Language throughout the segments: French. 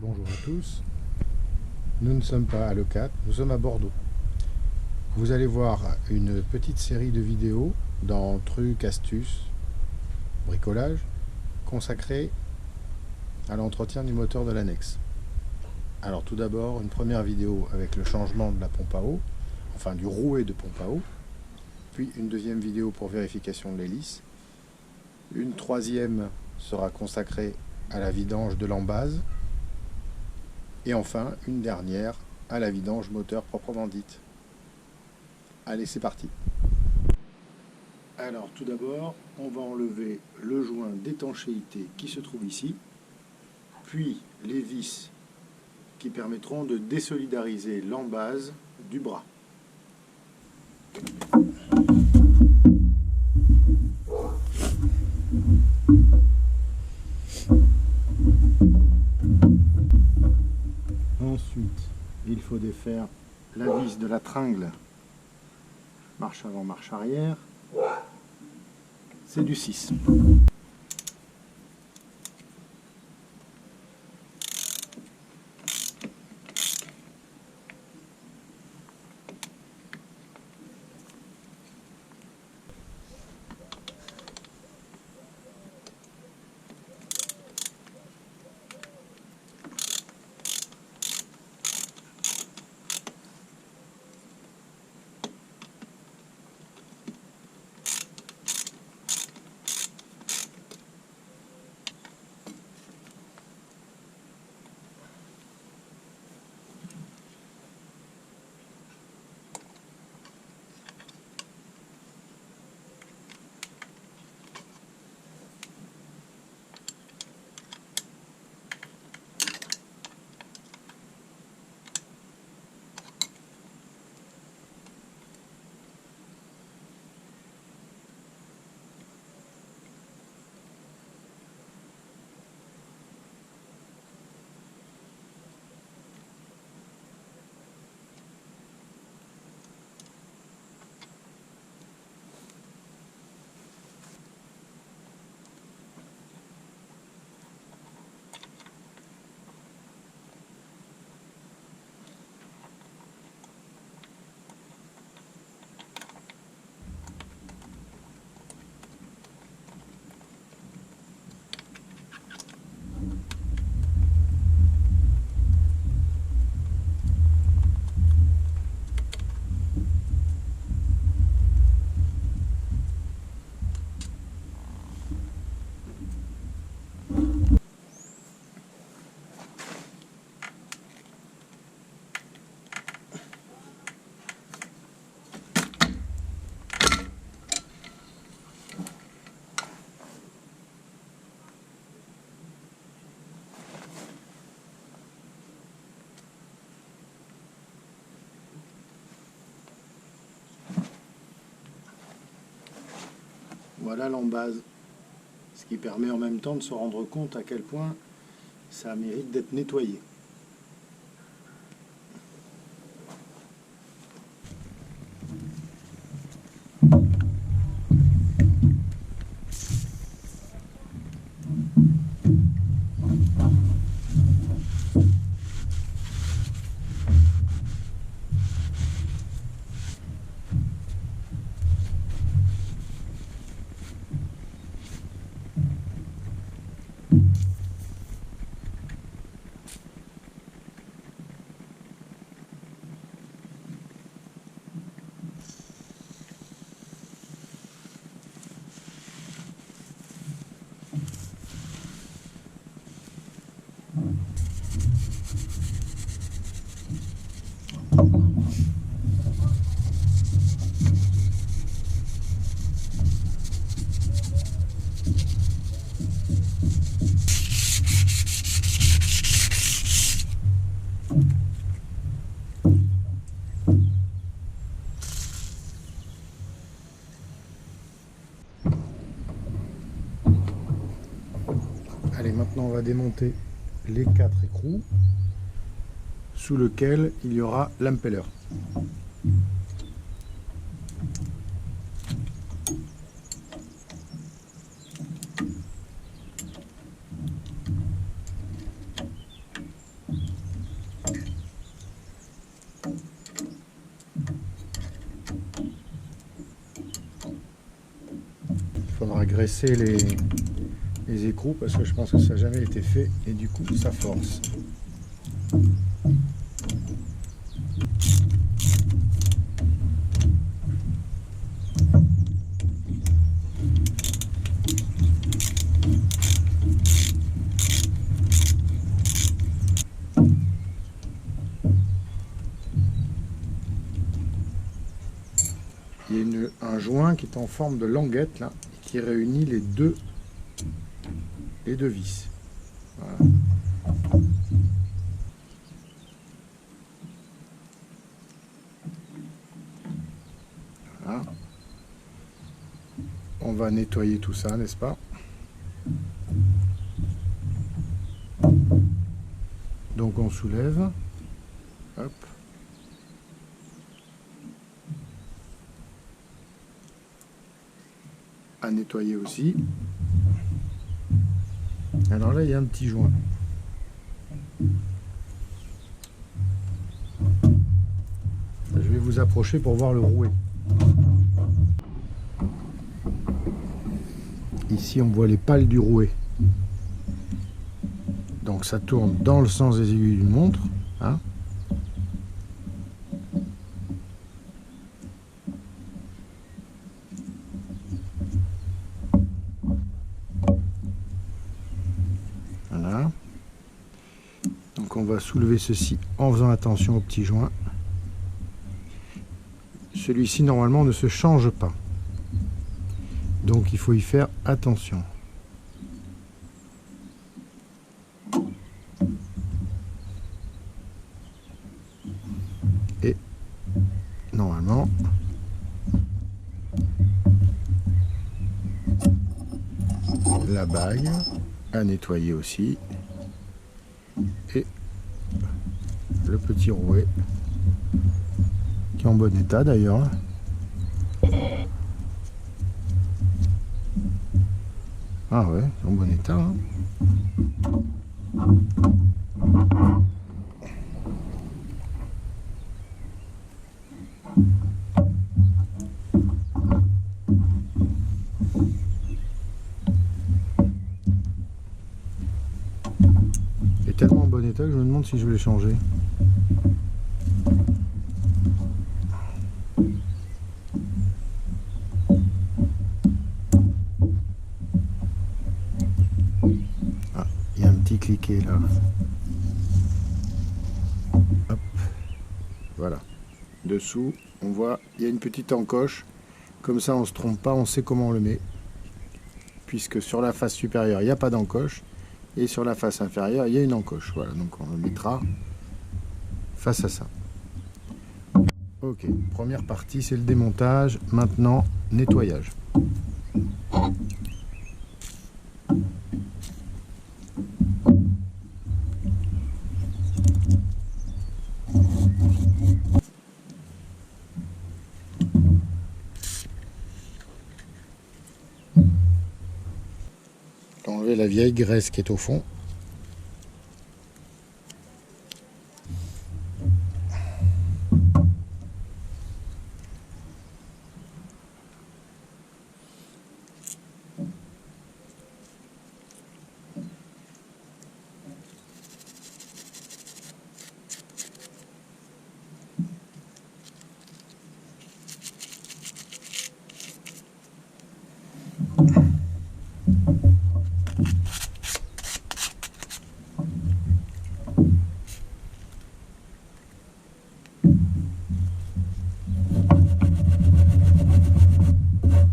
Bonjour à tous. Nous ne sommes pas à Leucate, nous sommes à Bordeaux. Vous allez voir une petite série de vidéos dans trucs, astuces, bricolage, consacrées à l'entretien du moteur de l'annexe. Alors tout d'abord, une première vidéo avec le changement de la pompe à eau, enfin du rouet de pompe à eau, puis une deuxième vidéo pour vérification de l'hélice. Une troisième sera consacrée à la vidange de l'embase. Et enfin, une dernière à la vidange moteur proprement dite. Allez, c'est parti. Alors, tout d'abord, on va enlever le joint d'étanchéité qui se trouve ici, puis les vis qui permettront de désolidariser l'embase du bras. Ensuite, il faut défaire la vis de la tringle, marche avant, marche arrière, c'est du 6. Voilà l'embase, ce qui permet en même temps de se rendre compte à quel point ça mérite d'être nettoyé. Allez, maintenant on va démonter les 4 écrous sous lesquels il y aura l'impeller. va graisser les écrous parce que je pense que ça n'a jamais été fait et du coup ça force. Il y a un joint qui est en forme de languette là, qui réunit les deux vis. Voilà. Voilà. On va nettoyer tout ça, n'est-ce pas? Donc on soulève. Hop. À nettoyer aussi. Alors là, il y a un petit joint. Je vais vous approcher pour voir le rouet. Ici, on voit les pales du rouet. Donc ça tourne dans le sens des aiguilles d'une montre. Hein. Voilà. Donc on va soulever ceci en faisant attention au petit joint. Celui-ci normalement ne se change pas. Donc il faut y faire attention. Et normalement la bague à nettoyer aussi. Et le petit rouet qui est en bon état d'ailleurs. Ah ouais, en bon état. Hein. Il est tellement en bon état que je me demande si je vais le changer. Cliquer là. Hop. Voilà. Dessous, on voit, il y a une petite encoche. Comme ça, on se trompe pas, on sait comment on le met. Puisque sur la face supérieure, il n'y a pas d'encoche. Et sur la face inférieure, il y a une encoche. Voilà, donc on le mettra face à ça. Ok, première partie, c'est le démontage. Maintenant, nettoyage. Enlever la vieille graisse qui est au fond.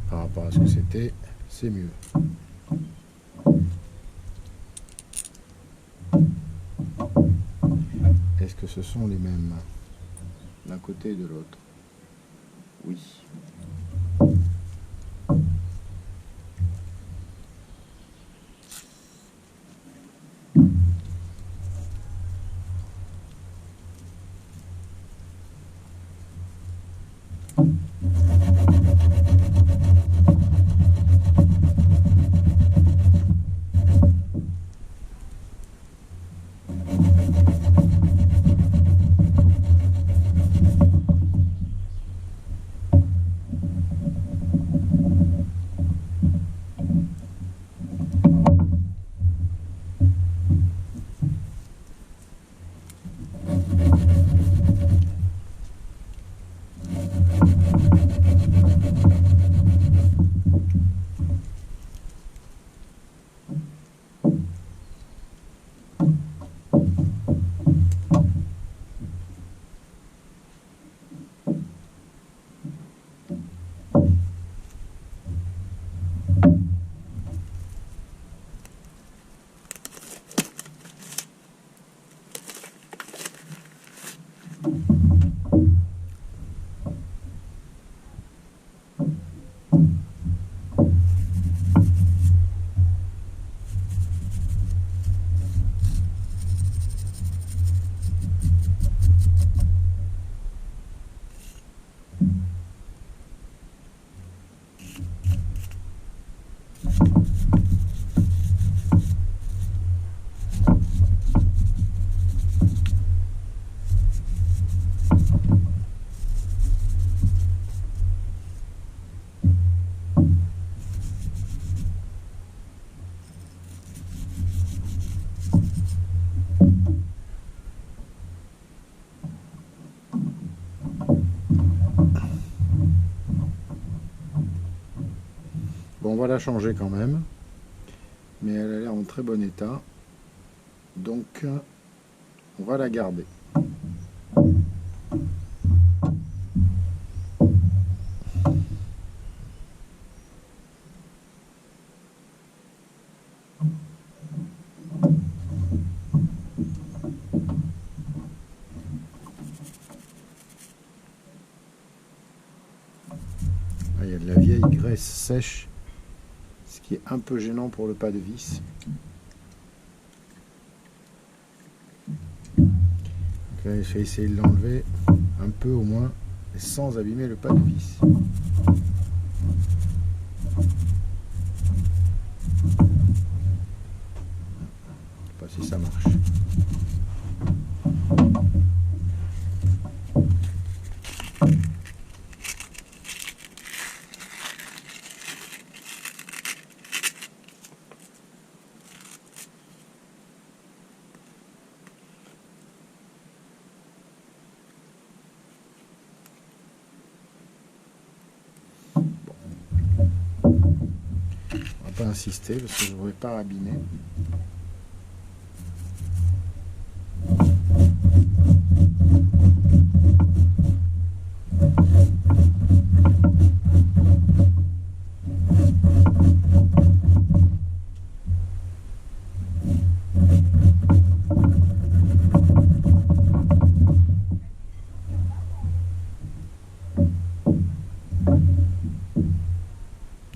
Par rapport à ce que c'était, c'est mieux. Est-ce que ce sont les mêmes d'un côté et de l'autre? Oui. Bon, on va la changer quand même, mais elle a l'air en très bon état, donc on va la garder. Ah, il y a de la vieille graisse sèche, ce qui est un peu gênant pour le pas de vis. Donc là, je vais essayer de l'enlever un peu au moins, sans abîmer le pas de vis. Je sais pas si ça marche. On va pas insister parce que je ne voudrais pas abîmer.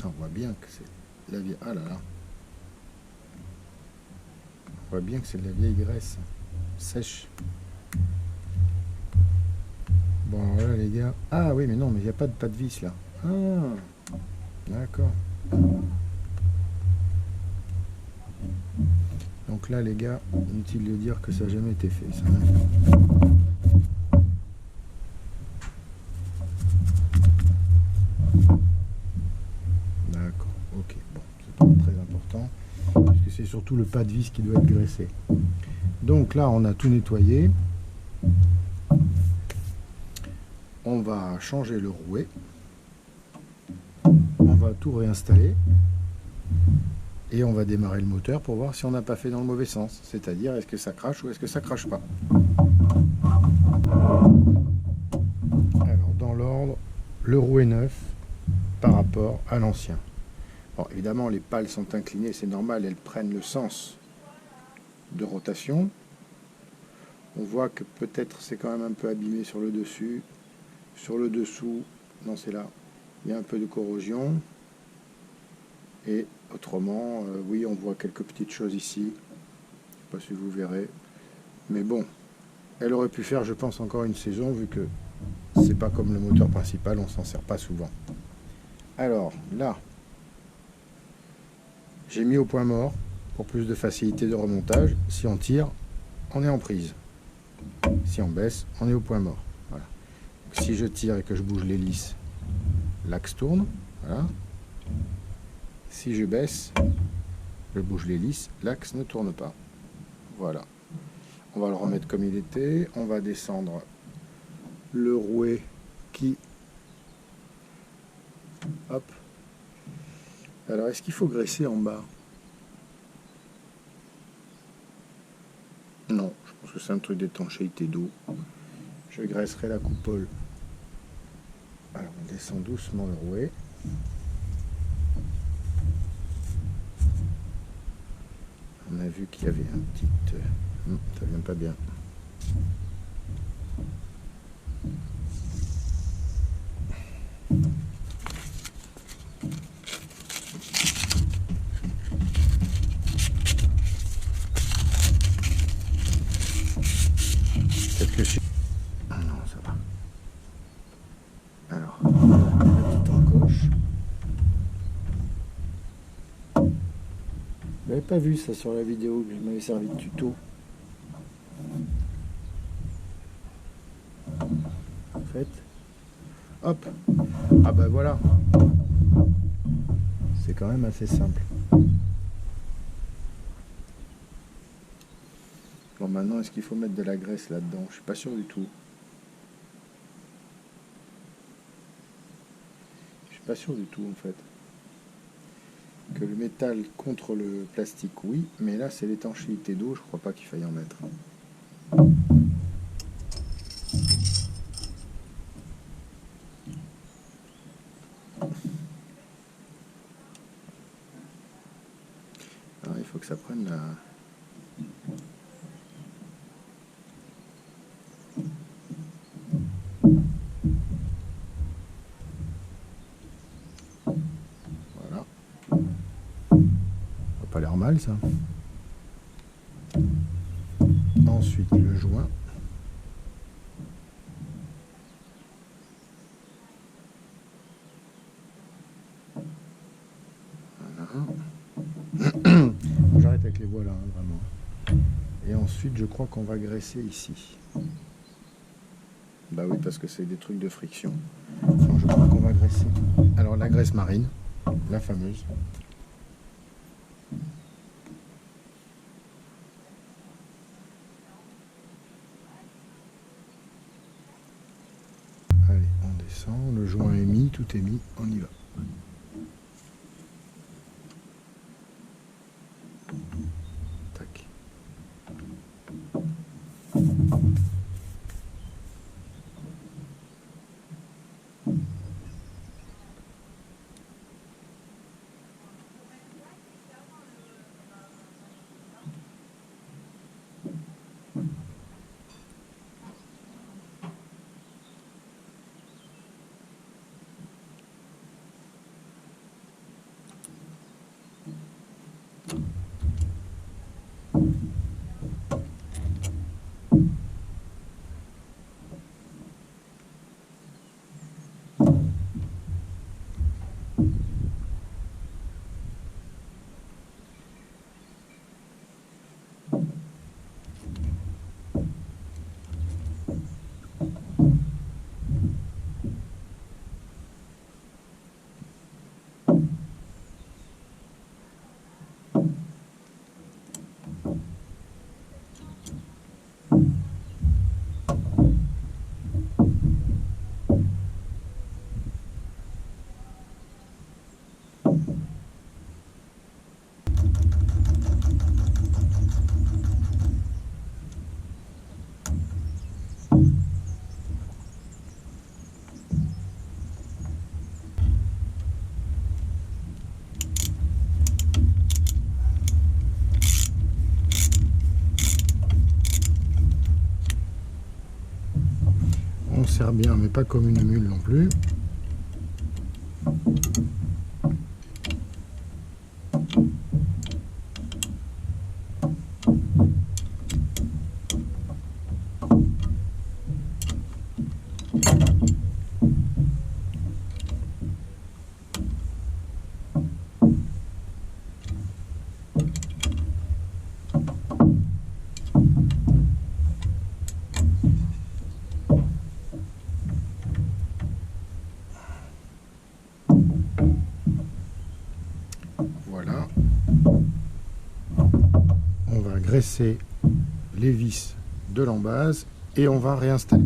On voit bien que c'est la vieille. Ah là là. On voit bien que c'est de la vieille graisse sèche. Bon, alors là, les gars. Ah oui, mais non, mais il n'y a pas de vis là. Ah, d'accord. Donc là, les gars, inutile de dire que ça n'a jamais été fait, ça. D'accord, ok. Bon, c'est pas très important, puisque c'est surtout le pas de vis qui doit être graissé. Donc là, on a tout nettoyé. On va changer le rouet. On va tout réinstaller. Et on va démarrer le moteur pour voir si on n'a pas fait dans le mauvais sens. C'est-à-dire, est-ce que ça crache ou est-ce que ça crache pas. Alors, dans l'ordre, le rouet neuf par rapport à l'ancien. Bon, évidemment, les pales sont inclinées, c'est normal, elles prennent le sens de rotation. On voit que peut-être c'est quand même un peu abîmé sur le dessus. Sur le dessous, non, c'est là, il y a un peu de corrosion. Et autrement, oui, on voit quelques petites choses ici. Je ne sais pas si vous verrez. Mais bon, elle aurait pu faire, je pense, encore une saison, vu que c'est pas comme le moteur principal, on s'en sert pas souvent. Alors, là, j'ai mis au point mort pour plus de facilité de remontage. Si on tire, on est en prise. Si on baisse, on est au point mort. Voilà. Donc, si je tire et que je bouge l'hélice, l'axe tourne. Voilà. Si je baisse, je bouge l'hélice, l'axe ne tourne pas. Voilà. On va le remettre comme il était. On va descendre le rouet qui... Hop. Alors, est-ce qu'il faut graisser en bas? Non, je pense que c'est un truc d'étanchéité d'eau. Je graisserai la coupole. Alors, on descend doucement le rouet. On a vu qu'il y avait un petit... ça vient pas bien. Peut-être que je... Ah non, ça va. Alors, la petite encoche. Vous n'avez pas vu ça sur la vidéo que je m'avais servi de tuto. En fait, hop. Ah ben voilà. C'est quand même assez simple. Bon, maintenant, est-ce qu'il faut mettre de la graisse là-dedans? Je suis pas sûr du tout. Je suis pas sûr du tout, en fait. que le métal contre le plastique, oui, mais là c'est l'étanchéité d'eau, je crois pas qu'il faille en mettre. Alors, il faut que ça prenne la... Voilà. Ça n'a pas l'air mal, ça. Ensuite, le joint. Voilà. J'arrête avec les voiles, hein, vraiment. Et ensuite, je crois qu'on va graisser ici. Bah oui, parce que c'est des trucs de friction. Alors, je crois qu'on va graisser. Alors, la graisse marine, la fameuse. Allez, on descend. Le joint est mis, tout est mis, on y va. Tac. On serre bien, mais pas comme une mule non plus. Voilà. On va graisser les vis de l'embase et on va réinstaller.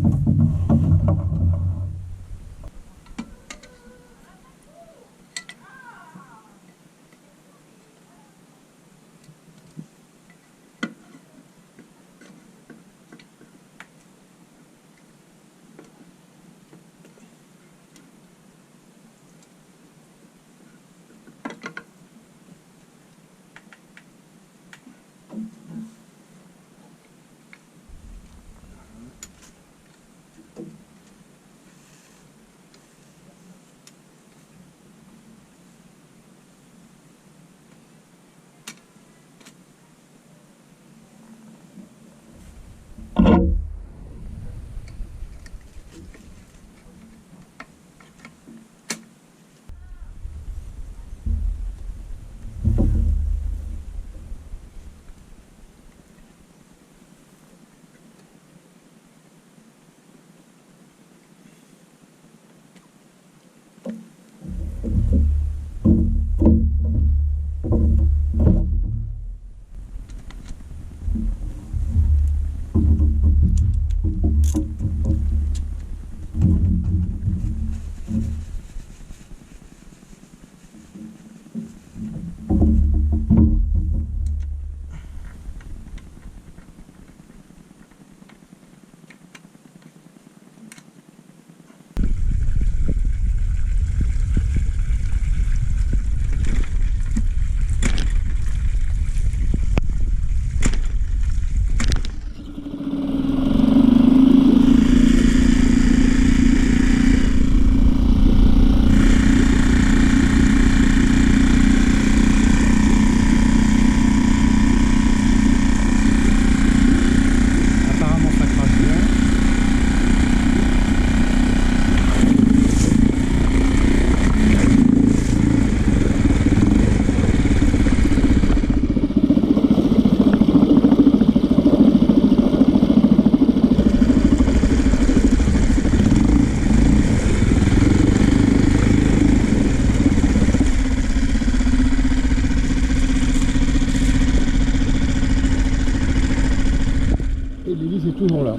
l'hélice est toujours là.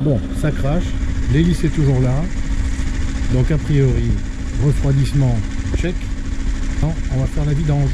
Bon, ça crache, l'hélice est toujours là. Donc a priori, refroidissement, check. Non, on va faire la vidange.